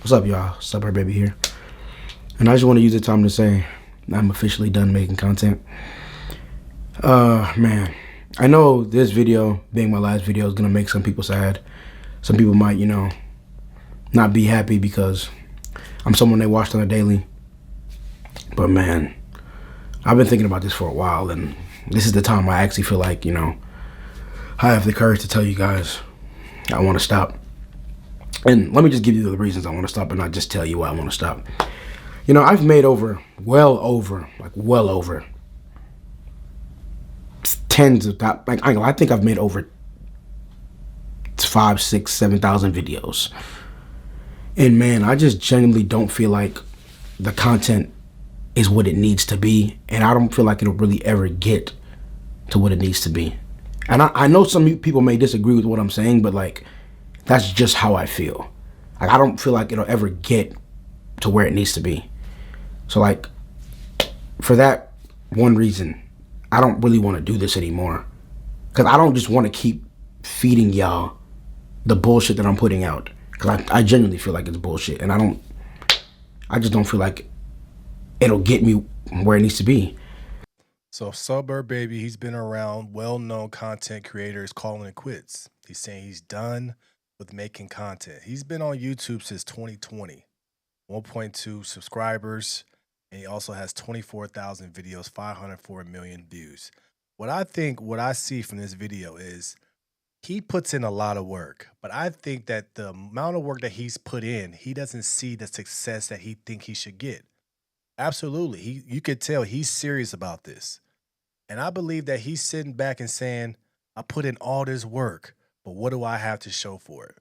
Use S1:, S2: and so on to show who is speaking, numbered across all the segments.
S1: What's up, y'all? Suburb baby here. And I just want to use the time to say I'm officially done making content. Man, I know this video, being my last video, is gonna make some people sad. Some people might, not be happy because I'm someone they watched on a daily. But man, I've been thinking about this for a while, and this is the time I actually feel like, I have the courage to tell you guys I want to stop. And let me just give you the reasons I want to stop and not just tell you why I want to stop. I've made well over tens of that. I think I've made over 5, 6, 7,000 videos. And man, I just genuinely don't feel like the content is what it needs to be. And I don't feel like it'll really ever get to what it needs to be. And I know some people may disagree with what I'm saying, but that's just how I feel. I don't feel like it'll ever get to where it needs to be. So for that one reason, I don't really want to do this anymore. Because I don't just want to keep feeding y'all the bullshit that I'm putting out. Because I genuinely feel like it's bullshit. And I just don't feel like it'll get me where it needs to be.
S2: So Suburb Baby, he's been around well-known content creators calling it quits. He's saying he's done with making content. He's been on YouTube since 2020, 1.2 subscribers, and he also has 24,000 videos, 504 million views. What I see from this video is he puts in a lot of work, but I think that the amount of work that he's put in, he doesn't see the success that he think he should get. Absolutely. You could tell he's serious about this. And I believe that he's sitting back and saying, I put in all this work, but what do I have to show for it?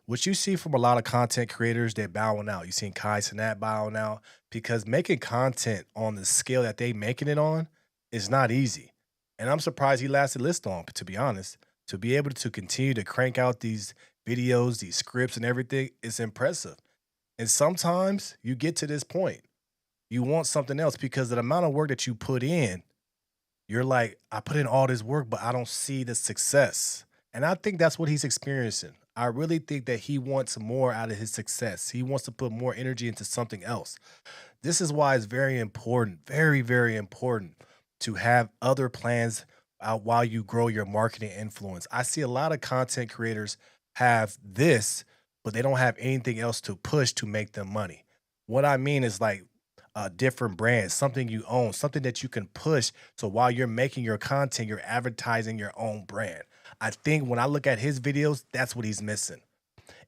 S2: What you see from a lot of content creators, they're bowing out. You've seen Kai Cenat bowing out because making content on the scale that they making it on is not easy. And I'm surprised he lasted this long, to be honest. To be able to continue to crank out these videos, these scripts and everything is impressive. And sometimes you get to this point. You want something else because of the amount of work that you put in, you're like, I put in all this work, but I don't see the success. And I think that's what he's experiencing. I really think that he wants more out of his success. He wants to put more energy into something else. This is why it's very important, very, very important to have other plans out while you grow your marketing influence. I see a lot of content creators have this, but they don't have anything else to push to make them money. What I mean is different brands, something you own, something that you can push. So while you're making your content, you're advertising your own brand. I think when I look at his videos, that's what he's missing.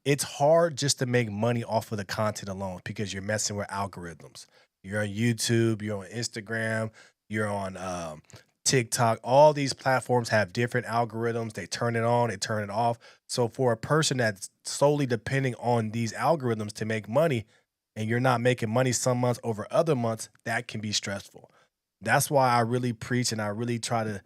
S2: It's hard just to make money off of the content alone because you're messing with algorithms. You're on YouTube, you're on Instagram, you're on TikTok. All these platforms have different algorithms. They turn it on, they turn it off. So for a person that's solely depending on these algorithms to make money, and you're not making money some months over other months, that can be stressful. That's why I really preach and I really try to,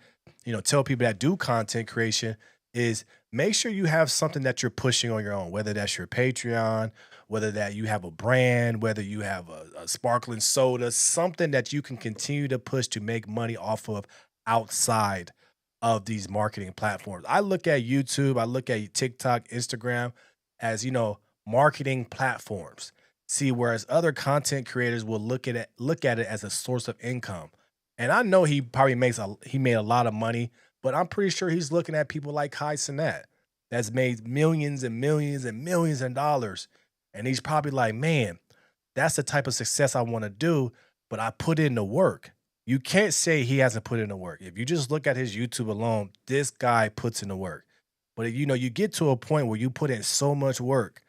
S2: tell people that do content creation is make sure you have something that you're pushing on your own, whether that's your Patreon, whether that you have a brand, whether you have a sparkling soda, something that you can continue to push to make money off of outside of these marketing platforms. I look at YouTube, I look at TikTok, Instagram as, marketing platforms. See, whereas other content creators will look at it as a source of income. And I know he probably made a lot of money, but I'm pretty sure he's looking at people like Kai Cenat that's made millions and millions and millions of dollars. And he's probably like, man, that's the type of success I want to do, but I put in the work. You can't say he hasn't put in the work. If you just look at his YouTube alone, this guy puts in the work. But you get to a point where you put in so much work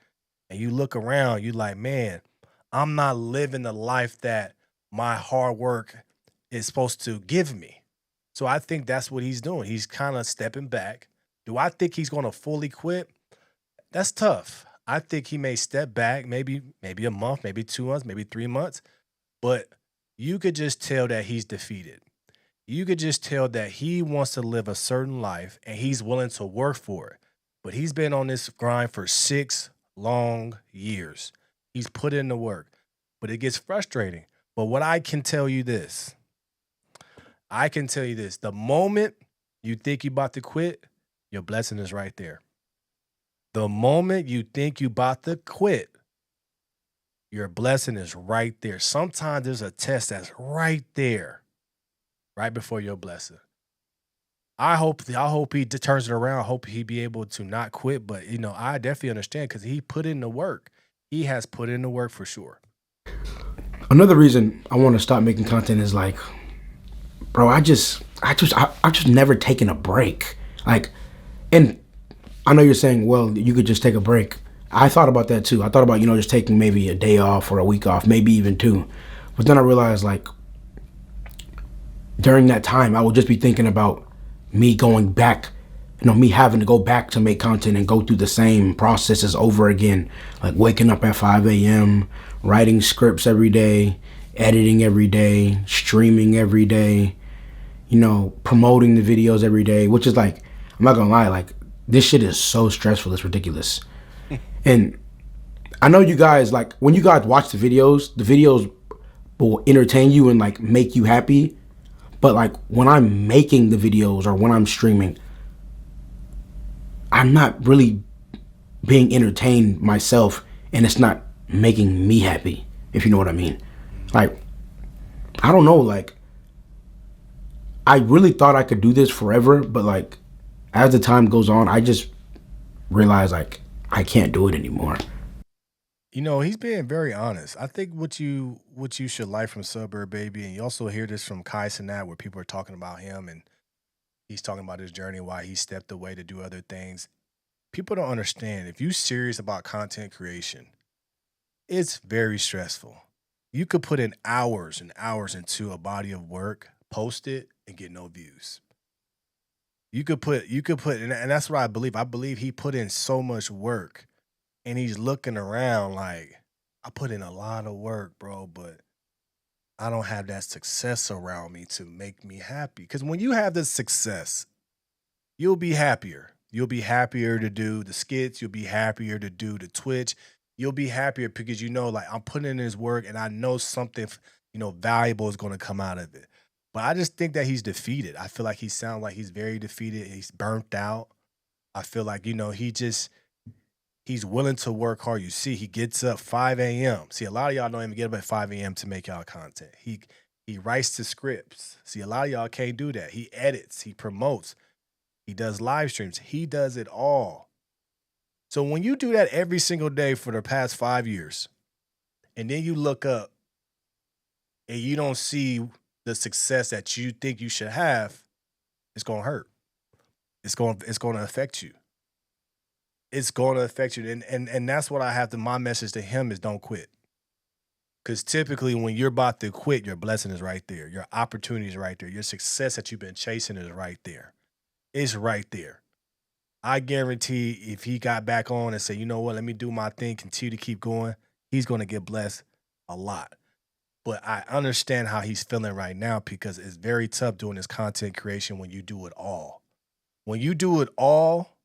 S2: and you look around, you like, man, I'm not living the life that my hard work is supposed to give me. So I think that's what he's doing. He's kind of stepping back. Do I think he's going to fully quit? That's tough. I think he may step back, maybe a month, maybe 2 months, maybe 3 months, but you could just tell that he's defeated. You could just tell that he wants to live a certain life and he's willing to work for it. But he's been on this grind for 6 long years. He's put in the work, but it gets frustrating. But what I can tell you this, the moment you think you're about to quit, your blessing is right there. The moment you think you're about to quit, Your blessing is right there. Sometimes there's a test that's right there, right before your blessing. I hope he turns it around. I hope he be able to not quit. But I definitely understand because he put in the work. He has put in the work for sure.
S1: Another reason I want to stop making content is like, bro, I just never taken a break. Like, and I know you're saying, well, you could just take a break. I thought about that too. I thought about, just taking maybe a day off or a week off, maybe even two. But then I realized, like, during that time, I would just be thinking about me going back, me having to go back to make content and go through the same processes over again. Like waking up at 5 a.m., writing scripts every day, editing every day, streaming every day, promoting the videos every day, which is like, I'm not gonna lie, like, this shit is so stressful, it's ridiculous. And I know you guys, like, when you guys watch the videos will entertain you and like make you happy. But like when I'm making the videos or when I'm streaming, I'm not really being entertained myself, and it's not making me happy, if you know what I mean. Like, I don't know, like, I really thought I could do this forever, but like as the time goes on, I just realize like I can't do it anymore.
S2: He's being very honest. I think what you should like from Suburb Baby, and you also hear this from Kai Cenat, where people are talking about him and he's talking about his journey, why he stepped away to do other things. People don't understand. If you're serious about content creation, it's very stressful. You could put in hours and hours into a body of work, post it, and get no views. You could put, and that's what I believe. I believe he put in so much work, and he's looking around like, I put in a lot of work, bro, but I don't have that success around me to make me happy. Because when you have the success, you'll be happier. You'll be happier to do the skits. You'll be happier to do the Twitch. You'll be happier because like, I'm putting in his work and I know something, valuable is going to come out of it. But I just think that he's defeated. I feel like he sounds like he's very defeated. He's burnt out. I feel like, he's willing to work hard. You see, he gets up 5 a.m. See, a lot of y'all don't even get up at 5 a.m. to make y'all content. He writes the scripts. See, a lot of y'all can't do that. He edits, he promotes, he does live streams, he does it all. So when you do that every single day for the past 5 years, and then you look up and you don't see the success that you think you should have, it's gonna hurt. It's gonna affect you. It's gonna affect you. And that's what I have to my message to him is don't quit. Because typically when you're about to quit, your blessing is right there. Your opportunity is right there. Your success that you've been chasing is right there. It's right there. I guarantee if he got back on and said, you know what, let me do my thing, continue to keep going, he's going to get blessed a lot. But I understand how he's feeling right now because it's very tough doing this content creation when you do it all. When you do it all,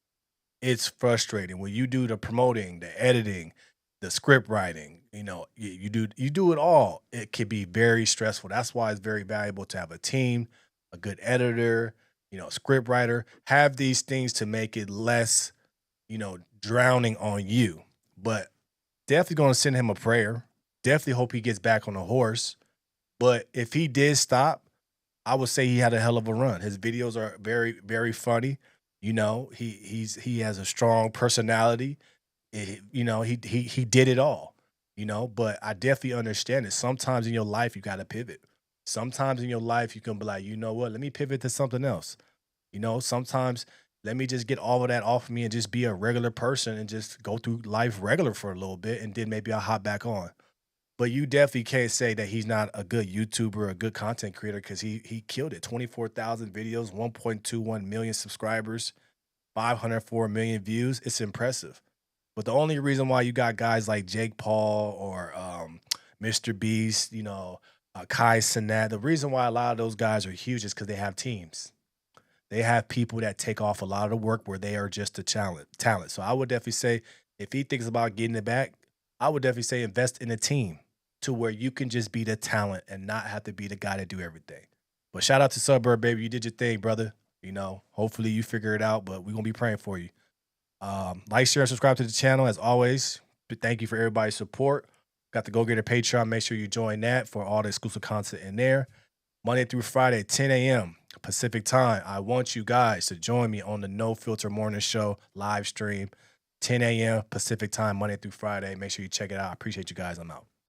S2: it's frustrating. When you do the promoting, the editing, the script writing, you do it all. It can be very stressful. That's why it's very valuable to have a team, a good editor, script writer, have these things to make it less, drowning on you. But definitely going to send him a prayer. Definitely hope he gets back on the horse. But if he did stop, I would say he had a hell of a run. His videos are very, very funny. He has a strong personality. He did it all. But I definitely understand it. Sometimes in your life you got to pivot. Sometimes in your life you can be like, you know what? Let me pivot to something else. Sometimes let me just get all of that off of me and just be a regular person and just go through life regular for a little bit, and then maybe I'll hop back on. But you definitely can't say that he's not a good YouTuber, a good content creator, because he killed it. 24,000 videos, 1.21 million subscribers, 504 million views. It's impressive. But the only reason why you got guys like Jake Paul or Mr. Beast, Kai Cenat, the reason why a lot of those guys are huge is because they have teams. They have people that take off a lot of the work where they are just a talent. So I would definitely say if he thinks about getting it back, I would definitely say invest in a team to where you can just be the talent and not have to be the guy to do everything. But shout out to Suburb, baby. You did your thing, brother. Hopefully you figure it out, but we're going to be praying for you. Like, share, and subscribe to the channel as always. Thank you for everybody's support. Got the Go Getter Patreon. Make sure you join that for all the exclusive content in there. Monday through Friday, 10 a.m. Pacific time. I want you guys to join me on the No Filter Morning Show live stream, 10 a.m. Pacific time, Monday through Friday. Make sure you check it out. I appreciate you guys. I'm out.